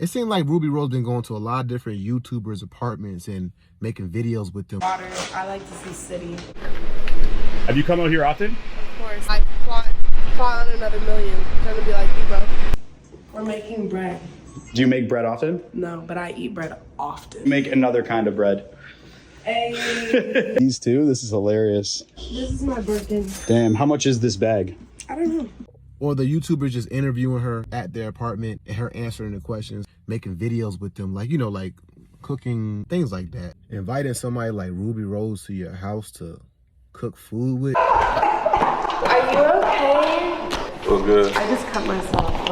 It seemed like Ruby Rose been going to a lot of different YouTubers' apartments and making videos with them. Water. I like to see city. Have you come out here often? Of course. I plot on another million. Trying to be like you, bro. We're making bread. Do you make bread often? No, but I eat bread often. Make another kind of bread. Hey. These two? This is hilarious. This is my birthday. Damn, how much is this bag? I don't know. Or the YouTubers just interviewing her at their apartment and her answering the questions, making videos with them, like, you know, like cooking, things like that. Inviting somebody like Ruby Rose to your house to cook food with. Are you okay? What's good? I just cut myself.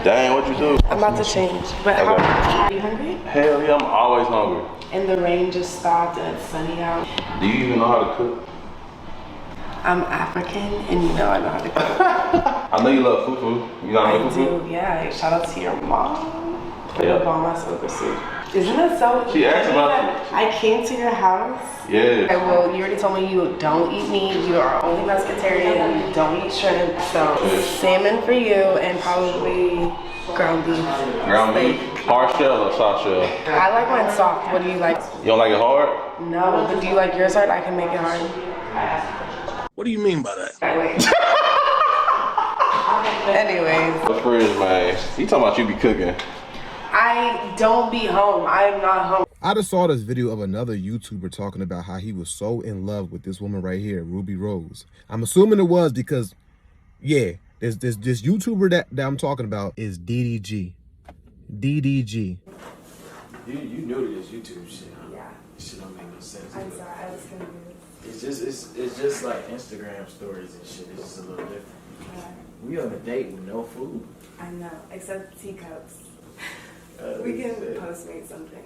Dang, what you do? I'm about to change. But how are you hungry? Hell yeah, I'm always hungry. And the rain just stopped and it's sunny out. Do you even know how to cook? I'm African and you know I know how to cook. I know you love fufu. You know how to I make fufu? do, yeah. Shout out to your mom for Yeah. the bomb ass over soup. Isn't that so? She asked about you. I came to your house. Yeah. Well, you already told me you don't eat meat. You are only pescatarian. You don't eat shrimp. So salmon for you and probably ground beef. Ground beef? Hard shell or soft shell? I like mine soft. What do you like? You don't like it hard? No, but do you like yours hard? I can make it hard. What do you mean by that? Anyways. What's for is, man? You talking about you be cooking. I don't be home. I am not home. I just saw this video of another YouTuber talking about how he was so in love with this woman right here, Ruby Rose. I'm assuming it was because, yeah, this YouTuber that I'm talking about is DDG. DDG. You new to this YouTube shit, huh? Yeah. This shit don't make no sense. I'm sorry. I was confused. It's just like Instagram stories and shit. It's just a little different. We on a date with no food. I know, except teacups. We can postmate something.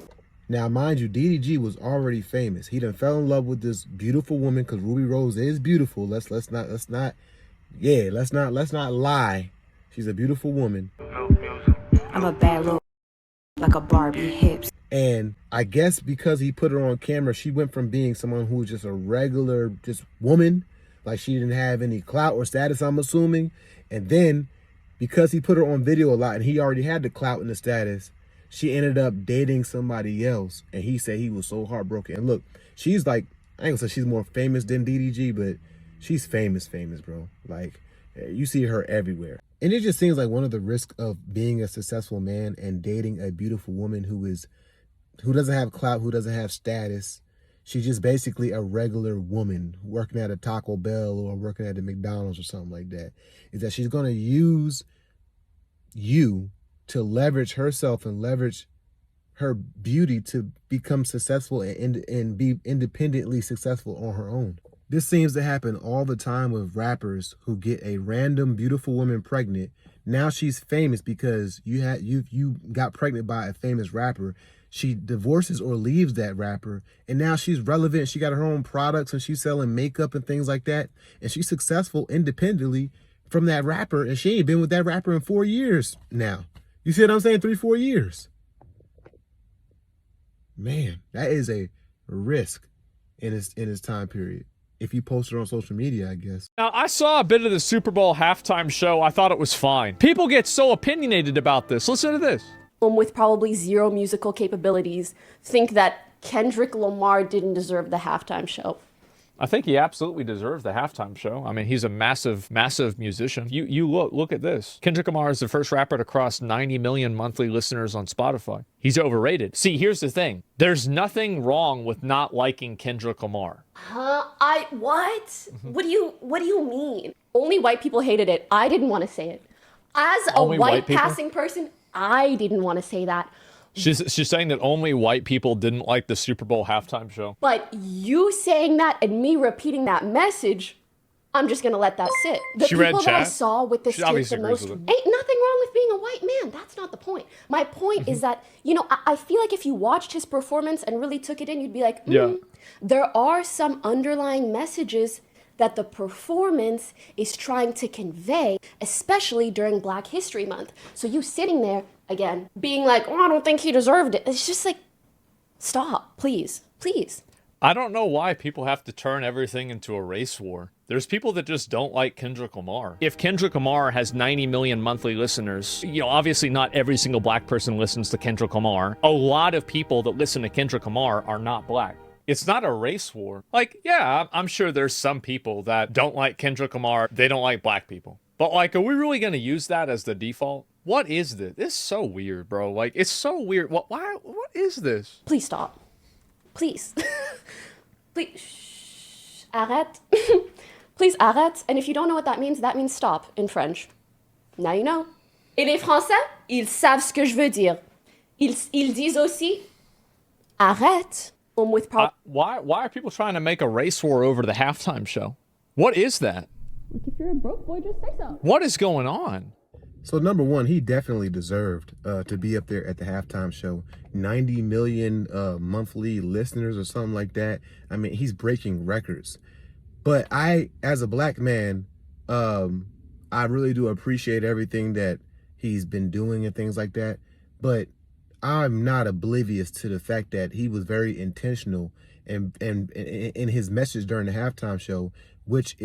Now, mind you, DDG was already famous. He done fell in love with this beautiful woman because Ruby Rose is beautiful. Let's not lie. She's a beautiful woman. I'm a bad little like a Barbie hips. And I guess because he put her on camera, she went from being someone who was just a regular just woman, like she didn't have any clout or status, I'm assuming. And then because he put her on video a lot and he already had the clout and the status, she ended up dating somebody else. And he said he was so heartbroken. And look, she's like, I ain't gonna say she's more famous than DDG, but she's famous, bro. Like, you see her everywhere. And it just seems like one of the risks of being a successful man and dating a beautiful woman who doesn't have clout, who doesn't have status. She's just basically a regular woman working at a Taco Bell or working at a McDonald's or something like that, is that she's going to use you to leverage herself and leverage her beauty to become successful and be independently successful on her own. This seems to happen all the time with rappers who get a random beautiful woman pregnant. Now she's famous because you got pregnant by a famous rapper. She divorces or leaves that rapper, and now she's relevant. She got her own products and she's selling makeup and things like that. And she's successful independently from that rapper, and she ain't been with that rapper in 4 years now. You see what I'm saying? 3-4 years. Man, that is a risk in his time period. If you post it on social media, I guess. Now, I saw a bit of the Super Bowl halftime show. I thought it was fine. People get so opinionated about this. Listen to this. With probably zero musical capabilities, think that Kendrick Lamar didn't deserve the halftime show. I think he absolutely deserves the halftime show. I mean, he's a massive musician. You look at this. Kendrick Lamar is the first rapper to cross 90 million monthly listeners on Spotify. He's overrated. See, here's the thing. There's nothing wrong with not liking Kendrick Lamar. Huh? What? What do you mean? Only white people hated it. I didn't want to say it. As a white passing person, I didn't want to say that. She's saying that only white people didn't like the Super Bowl halftime show. But you saying that and me repeating that message, I'm just gonna let that sit. The she read people chat. that I saw with this She the most, ain't nothing wrong with being a white man. That's not the point. My point is that, you know, I feel like if you watched his performance and really took it in, you'd be like, yeah. There are some underlying messages that the performance is trying to convey, especially during Black History Month. So you sitting there, again, being like, oh, I don't think he deserved it. It's just like, stop, please, please. I don't know why people have to turn everything into a race war. There's people that just don't like Kendrick Lamar. If Kendrick Lamar has 90 million monthly listeners, obviously not every single black person listens to Kendrick Lamar. A lot of people that listen to Kendrick Lamar are not black. It's not a race war. Like, yeah, I'm sure there's some people that don't like Kendrick Lamar. They don't like black people. But like, are we really going to use that as the default? What is this? This is so weird, bro. Like, it's so weird. What is this? Please stop. Please. Please. Shh. Arrête. Please arrête. And if you don't know what that means stop in French. Now you know. Et les Français, ils savent ce que je veux dire. Ils disent aussi, arrête. With why are people trying to make a race war over the halftime show? What is that? If you're a broke boy, just say so. What is going on? So number one, he definitely deserved to be up there at the halftime show. 90 million monthly listeners or something like that. I mean, he's breaking records. But I, as a black man, I really do appreciate everything that he's been doing and things like that. But I'm not oblivious to the fact that he was very intentional and in his message during the halftime show, which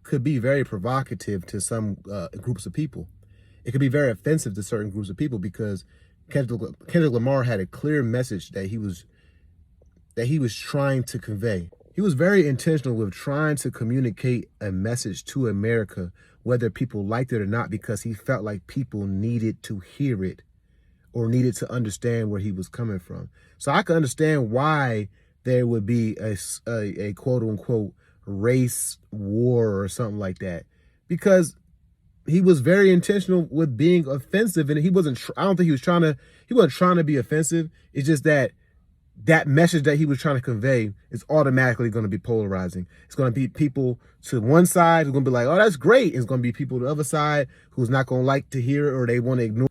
could be very provocative to some groups of people. It could be very offensive to certain groups of people because Kendrick Lamar had a clear message that he was trying to convey. He was very intentional with trying to communicate a message to America, whether people liked it or not, because he felt like people needed to hear it or needed to understand where he was coming from. So I can understand why there would be a quote unquote race war or something like that, because he was very intentional with being offensive, and he wasn't. I don't think he wasn't trying to be offensive. It's just that message that he was trying to convey is automatically going to be polarizing. It's going to be people to one side who's going to be like, "Oh, that's great." It's going to be people to the other side who's not going to like to hear it or they want to ignore.